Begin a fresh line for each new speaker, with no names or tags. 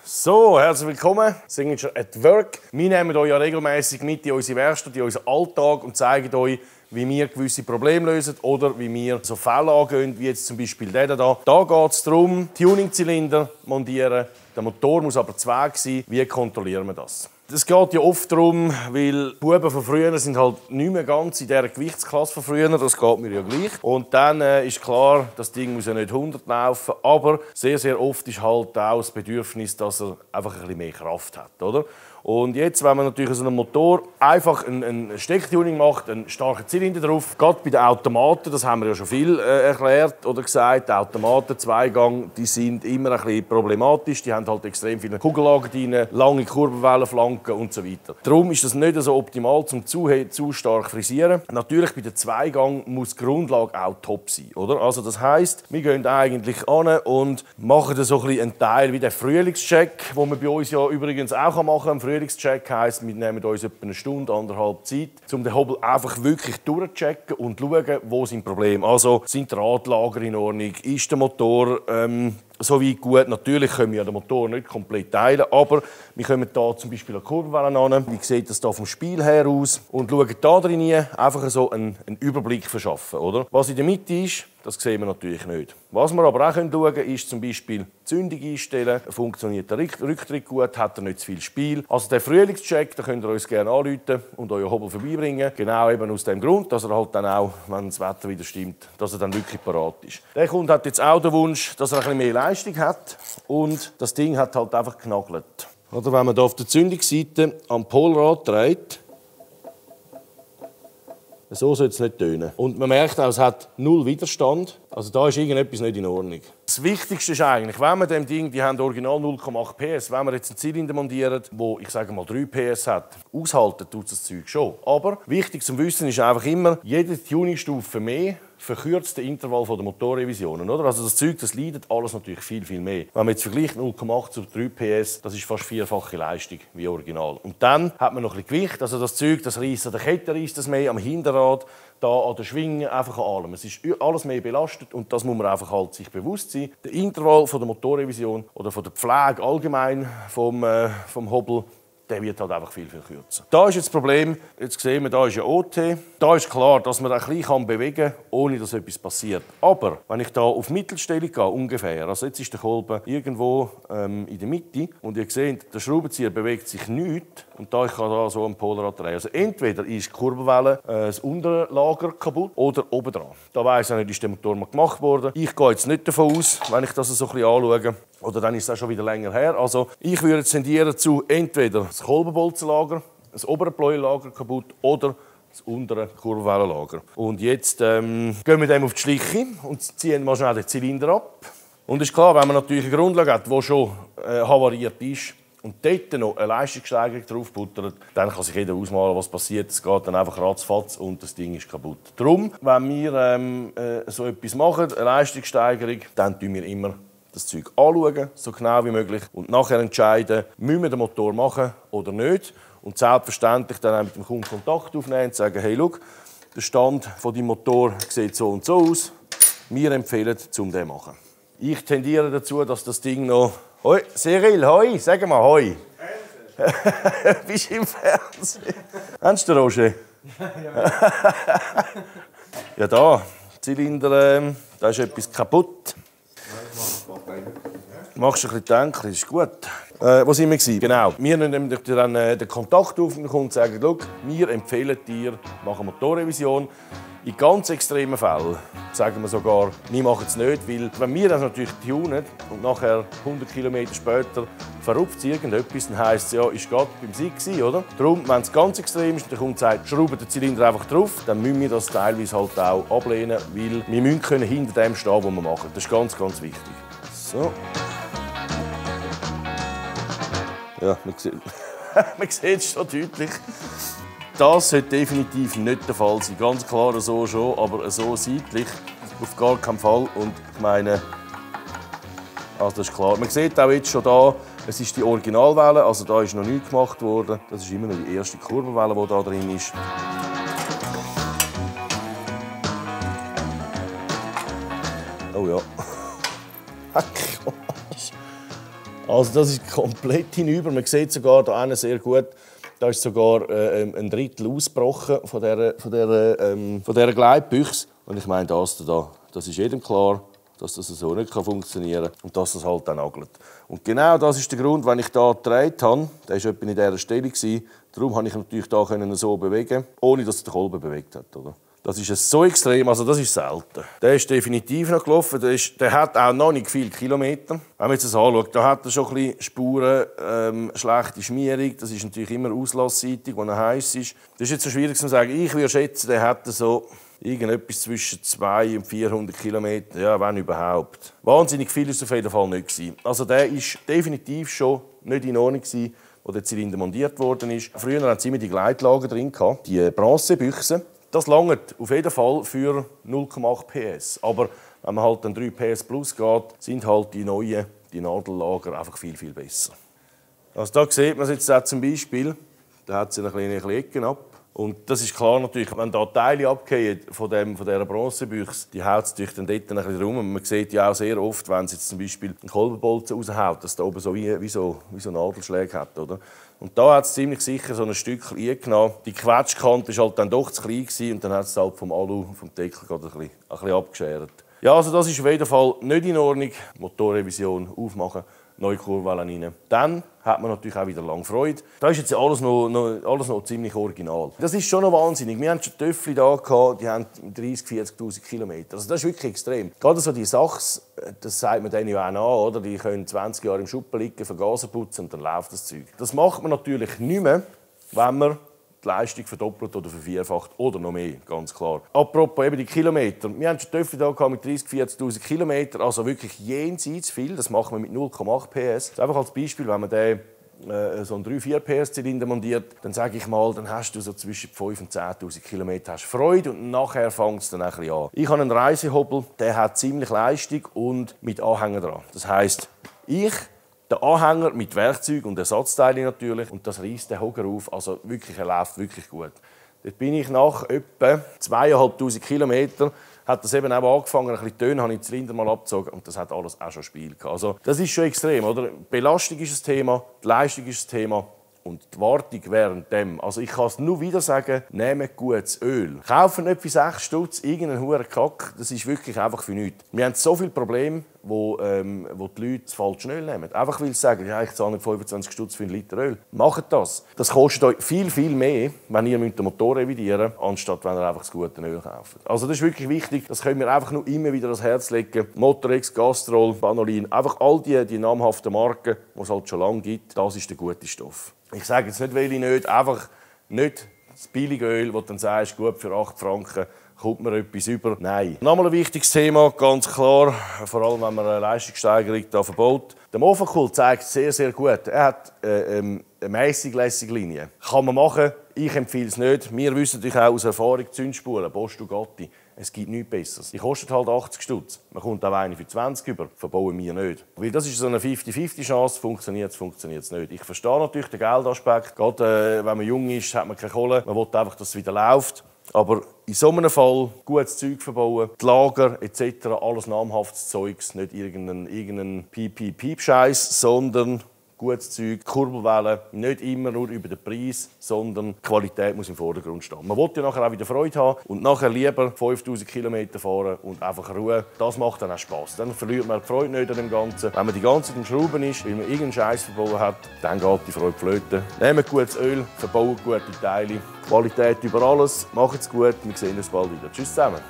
So, herzlich willkommen, Signature at Work. Wir nehmen euch ja regelmäßig mit in unsere Werkstatt, in unseren Alltag und zeigen euch, wie wir gewisse Probleme lösen oder wie wir so Fälle angehen, wie jetzt zum Beispiel der hier. Da geht es darum, Tuningzylinder montieren. Der Motor muss aber zweig sein. Wie kontrollieren wir das? Es geht ja oft darum, weil die Buben von früher sind halt nicht mehr ganz in dieser Gewichtsklasse von früher. Das geht mir ja gleich. Und dann ist klar, das Ding muss ja nicht 100 laufen. Aber sehr, sehr oft ist halt auch das Bedürfnis, dass er einfach ein bisschen mehr Kraft hat, oder? Und jetzt, wenn man natürlich so einen Motor einfach ein Stecktuning macht, einen starken Zylinder drauf, gerade bei den Automaten, das haben wir ja schon viel erklärt oder gesagt, die Automaten, Zweigang, die sind immer ein bisschen problematisch, die haben halt extrem viele Kugellager drin, lange Kurbelwellenflanken und so weiter. Darum ist das nicht so optimal, zum zu stark frisieren. Natürlich bei der Zweigang muss die Grundlage auch top sein, oder? Also das heisst, wir gehen eigentlich an und machen so ein bisschen einen Teil wie den Frühlingscheck, den man bei uns ja übrigens auch machen kann. Frühlingscheck heisst, wir nehmen uns etwa eine Stunde, anderthalb Zeit, um den Hobel einfach wirklich durchzuchecken und zu schauen, wo sind Probleme. Also sind die Radlager in Ordnung, ist der Motor so weit gut. Natürlich können wir den Motor nicht komplett teilen, aber wir kommen hier zum Beispiel an Kurbelwellen an. Wie sieht das hier vom Spiel her aus? Und schauen da drin einfach so einen Überblick verschaffen, oder? Was in der Mitte ist, das sehen wir natürlich nicht. Was wir aber auch schauen können, ist zum Beispiel die Zündung einstellen. Funktioniert der Rücktritt gut? Hat er nicht zu viel Spiel? Also den Frühlingscheck, da könnt ihr uns gerne anrufen und euren Hobel vorbeibringen. Genau eben aus dem Grund, dass er halt dann auch, wenn das Wetter wieder stimmt, dass er dann wirklich parat ist. Der Kunde hat jetzt auch den Wunsch, dass er ein bisschen mehr Leistung hat und das Ding hat halt einfach geknagelt. Oder wenn man hier auf der Zündungsseite am Polrad dreht, so soll es nicht tönen. Und man merkt auch, es hat null Widerstand. Also da ist irgendetwas nicht in Ordnung. Das Wichtigste ist eigentlich, wenn man dem Ding, die haben original 0,8 PS, wenn man jetzt einen Zylinder montiert, wo ich sage mal 3 PS hat, aushalten tut das Zeug schon. Aber wichtig zum Wissen ist einfach immer, jede Tuningstufe mehr verkürzt den Intervall der Motorrevisionen. Oder? Also das Zeug, das leidet alles natürlich viel, viel mehr. Wenn man jetzt vergleicht 0,8 zu 3 PS, das ist fast vierfache Leistung wie original. Und dann hat man noch ein bisschen Gewicht. Also das Zeug, das reisst an der Kette, reisst das mehr, am Hinterrad, da an der Schwinge, einfach an allem. Es ist alles mehr belastet und das muss man einfach halt sich bewusst sein. Der Intervall der Motorrevision oder von der Pflege allgemein vom Hobel, der wird halt einfach viel, viel kürzer. Da ist jetzt das Problem, jetzt sehen wir, da ist ja OT. Da ist klar, dass man ein bisschen bewegen kann, ohne dass etwas passiert. Aber wenn ich da auf Mittelstellung gehe, ungefähr, also jetzt ist der Kolben irgendwo in der Mitte und ihr seht, der Schraubenzieher bewegt sich nicht und da kann da so ein Polrad drehen. Also entweder ist die Kurbelwelle, das Unterlager kaputt oder oben dran. Da weiss ich nicht, ist der Motor mal gemacht worden. Ich gehe jetzt nicht davon aus, wenn ich das so ein bisschen anschaue. Oder dann ist es auch schon wieder länger her. Also ich würde tendieren zu entweder das Kolbenbolzenlager, das obere Pleuellager kaputt oder das untere Kurbelwellenlager. Und jetzt gehen wir dem auf die Schliche und ziehen mal schnell den Zylinder ab. Und es ist klar, wenn man natürlich eine Grundlage hat, die schon havariert ist und dort noch eine Leistungssteigerung draufbuttert, dann kann sich jeder ausmalen, was passiert. Es geht dann einfach ratzfatz und das Ding ist kaputt. Darum, wenn wir so etwas machen, eine Leistungssteigerung, dann tun wir immer das Zeug anschauen, so genau wie möglich, und nachher entscheiden, müssen wir den Motor machen oder nicht. Und selbstverständlich dann auch mit dem Kunden Kontakt aufnehmen und sagen, hey, schau, der Stand von deinem Motor sieht so und so aus. Wir empfehlen, um den zu machen. Ich tendiere dazu, dass das Ding noch... Hoi, Cyril, hoi, sag mal hoi. Bist du im Fernsehen? Kennst du den Roger? Ja, da, Zylinder, da ist etwas kaputt. Du machst ein bisschen denken, das ist gut. Wo sind wir? Genau. Wir nehmen dann den Kontakt auf und und sagen, schau, wir empfehlen dir, mach eine Motorrevision. In ganz extremen Fällen sagen wir sogar, wir machen es nicht, weil wenn wir das natürlich tunen und nachher 100 km später verrupft irgendetwas, dann heisst es ja, ist gerade beim Sieg, oder? Darum, wenn es ganz extrem ist und der Kunde sagt, schrauben den Zylinder einfach drauf, dann müssen wir das teilweise halt auch ablehnen, weil wir müssen können hinter dem stehen, was wir machen. Das ist ganz, ganz wichtig. So. Ja, man sieht es schon deutlich. Das sollte definitiv nicht der Fall sein. Ganz klar so schon, aber so seitlich auf gar keinen Fall. Und ich meine, also das ist klar. Man sieht auch jetzt schon da, es ist die Originalwelle, also da ist noch nichts gemacht worden. Das ist immer noch die erste Kurbelwelle, die da drin ist. Oh ja. Also das ist komplett hinüber. Man sieht sogar da sehr gut, da ist sogar ein Drittel ausgebrochen von dieser Gleitbüchse. Und ich meine, das ist jedem klar, dass das so nicht funktionieren kann und dass das halt dann nagelt. Und genau das ist der Grund, wenn ich da gedreht habe, der war etwa in dieser Stelle, darum konnte ich natürlich da so bewegen, ohne dass der Kolben bewegt hat. Oder? Das ist so extrem, also das ist selten. Der ist definitiv noch gelaufen, der hat auch noch nicht viele Kilometer. Wenn man jetzt das anschaut, da hat er schon ein bisschen Spuren, schlechte Schmierung, das ist natürlich immer auslassseitig, wenn er heiß ist. Das ist jetzt so schwierig zu sagen. Ich würde schätzen, der hat so irgendetwas zwischen 200 und 400 Kilometer, ja, wenn überhaupt. Wahnsinnig viel war es auf jeden Fall nicht. Also der war definitiv schon nicht in Ordnung, wo der Zylinder montiert worden ist. Früher hatten sie immer die Gleitlager drin, die Bronzebüchse. Das langt auf jeden Fall für 0,8 PS. Aber wenn man halt dann 3 PS plus geht, sind halt die neuen Nadellager einfach viel, viel besser. Also da sieht man es jetzt auch zum Beispiel. Da hat sie eine kleine Ecken ab. Und das ist klar natürlich, wenn da Teile abgehen von dieser Bronzebüchse, die haut es natürlich dann dort ein bisschen rum. Man sieht ja auch sehr oft, wenn es jetzt zum Beispiel einen Kolbenbolzen raushaut, dass da oben so wie so Nadelschläge hat, oder? Und da hat es ziemlich sicher so ein Stück eingenommen. Die Quetschkante war halt dann doch zu klein und dann hat es halt vom Alu, vom Deckel ein bisschen abgeschert. Ja, also das ist auf jeden Fall nicht in Ordnung. Motorrevision aufmachen, neue Kurwellen rein. Dann hat man natürlich auch wieder lange Freude. Da ist jetzt alles noch ziemlich original. Das ist schon noch wahnsinnig. Wir haben schon Töffel da gehabt, die haben 30.000, 40.000 Kilometer. Also das ist wirklich extrem. Gerade so die Sachs, das sagt man denen ja auch nach, oder? Die können 20 Jahre im Schuppen liegen, Vergaser putzen und dann läuft das Zeug. Das macht man natürlich nicht mehr, wenn man die Leistung verdoppelt oder vervierfacht oder noch mehr, ganz klar. Apropos eben die Kilometer. Wir haben schon Töffel da mit 30.000, 40.000 Kilometern, also wirklich jenseits viel. Das machen wir mit 0,8 PS. Das einfach als Beispiel, wenn man so einen 3-4 PS-Zylinder montiert, dann sage ich mal, dann hast du so zwischen 5.000 und 10.000 Kilometer hast Freude und nachher fängt es dann ein bisschen an. Ich habe einen Reisehobel, der hat ziemlich Leistung und mit Anhänger dran. Das heisst, der Anhänger mit Werkzeug und Ersatzteilen natürlich und das reißt den Hocker auf, also wirklich, er läuft wirklich gut. Dort bin ich nach etwa 2'500 Kilometern, hat das eben auch angefangen, ein bisschen Töne, habe ich den Zylinder mal abgezogen und das hat alles auch schon Spiel gehabt. Also das ist schon extrem, oder? Die Belastung ist ein Thema, die Leistung ist ein Thema und die Wartung während dem. Also ich kann es nur wieder sagen, nehmt gutes Öl. Kaufen nicht für 6 Stutz irgendeinen huren Kack, das ist wirklich einfach für nichts. Wir haben so viele Probleme, wo die Leute das falsche Öl nehmen. Einfach weil sie sagen, ja, ich zahle nicht 25 Stutz für einen Liter Öl. Macht das. Das kostet euch viel, viel mehr, wenn ihr den Motor revidieren müsst, anstatt wenn ihr einfach das gute Öl kauft. Also das ist wirklich wichtig. Das können wir einfach nur immer wieder ans Herz legen. Motorex, Castrol, Banolin, einfach all die namhaften Marken, die es halt schon lange gibt, das ist der gute Stoff. Ich sage jetzt nicht, welche nicht, einfach nicht das billige Öl, das du dann sagst, gut für 8 Franken, kommt mir etwas über. Nein. Nochmal ein wichtiges Thema, ganz klar, vor allem wenn man eine Leistungssteigerung da verbaut. Der Mofacool zeigt sehr, sehr gut. Er hat eine mäßig Linie. Kann man machen, ich empfehle es nicht. Wir wissen natürlich auch aus Erfahrung, Zündspulen, Bosch, Dugatti, es gibt nichts Besseres. Die kostet halt 80 Stutz. Man kommt auch eine für 20 über, verbauen wir nicht. Weil das ist so eine 50-50 Chance, funktioniert es nicht. Ich verstehe natürlich den Geldaspekt. Gerade wenn man jung ist, hat man keine Kohle. Man will einfach, dass es wieder läuft. Aber in so einem Fall gutes Zeug verbauen, die Lager etc., alles namhaftes Zeugs, nicht irgendeinen Piep-Scheiß, sondern gutes Zeug, Kurbelwellen, nicht immer nur über den Preis, sondern die Qualität muss im Vordergrund stehen. Man will ja nachher auch wieder Freude haben und nachher lieber 5000 Kilometer fahren und einfach Ruhe. Das macht dann auch Spass. Dann verliert man die Freude nicht an dem Ganzen. Wenn man die ganze Zeit im Schrauben ist, weil man irgendeinen Scheiß verbaut hat, dann geht die Freude flöten. Nehmt gutes Öl, verbaut gute Teile, Qualität über alles. Macht's gut, wir sehen uns bald wieder. Tschüss zusammen.